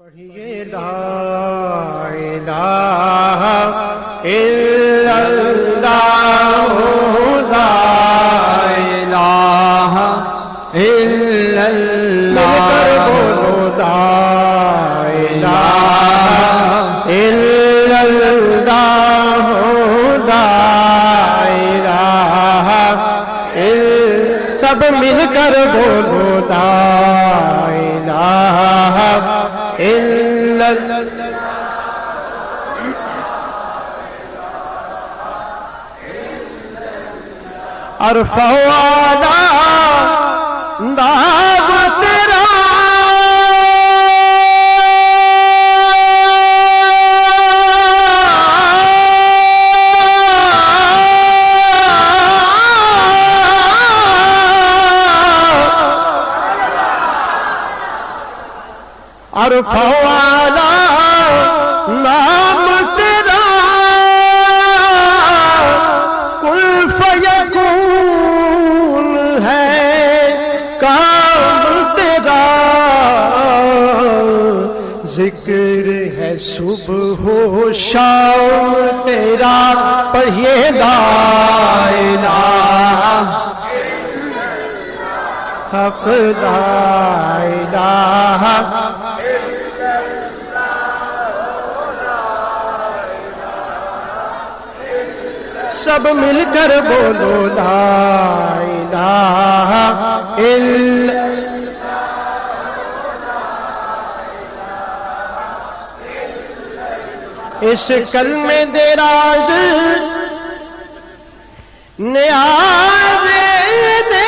پڑھیے لا الہ الا اللہ لا الہ الا اللہ بولو لا الہ الا اللہ لا الہ الا سب مل کر بولو لا الہ الا اللہ ارفع اعلی نام تیرا ارفع اعلی نام تیرا کل فیکون ہے کام تیرا ذکر ہے صبح و شام تیرا پڑھیے لا الہ حق لا الہ سب مل کر بولو لا الہ الا اس کلمے دے راز نیازے نے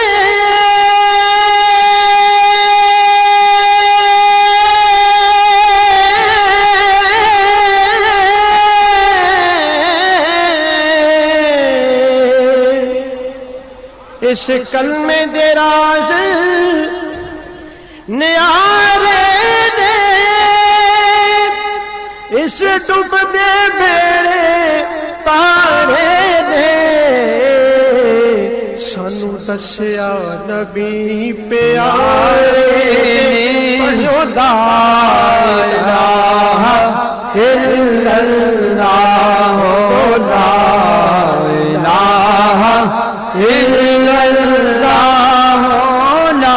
اس کلمے دے راز نیارے نے اس ڈوب دے بیڑے تارے نے سانو دسیا نبی پیارے پڑھو لا الہ الا اللہ لا الہ الا اللہ لا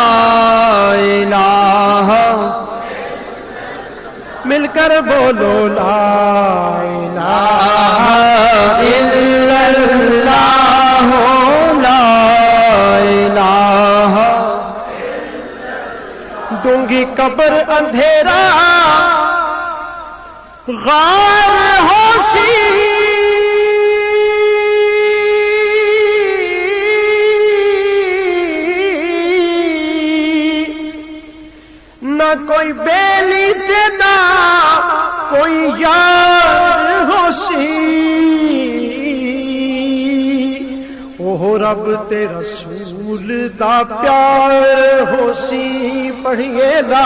الہ مل کر بولو لا الہ الا اللہ لا الہ ڈونگی قبر اندھیرا غار ہوسی نہ کوئی بیلی دینا کوئی یار ہوسی اوہ رب تے رسول دا پیار ہوسی پڑھیے لا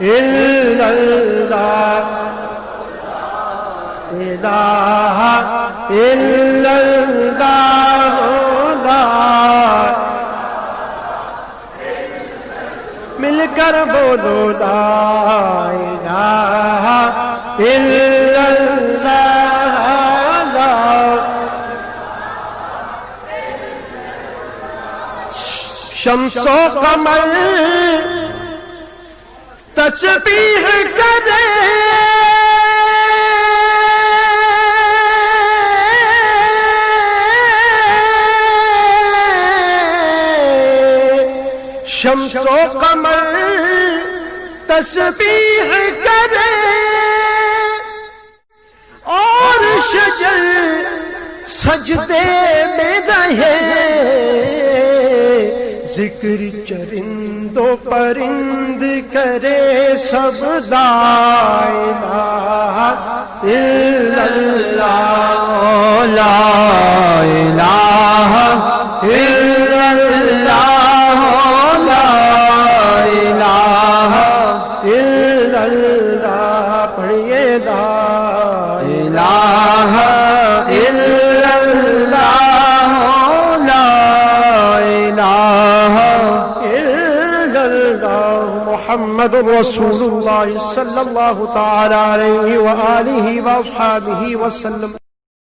الا اللہ الہ الا اللہ لا مل کر بولو لا الہ الا اللہ لا شمس و قمر تسبیح کرے شمس و قمر تسبیح کرے اور شجر سجدے میں رہے ذکر چرند و پرند کرے سب لا الہ الا اللہ لا الہ الا اللہ لا الہ الا اللہ پڑھیے لا الہ الا اللہ لا الہ الا اللہ محمد محمد رسول اللہ صلی اللہ تعالی علیہ وآلہ وآصحابہ وسلم.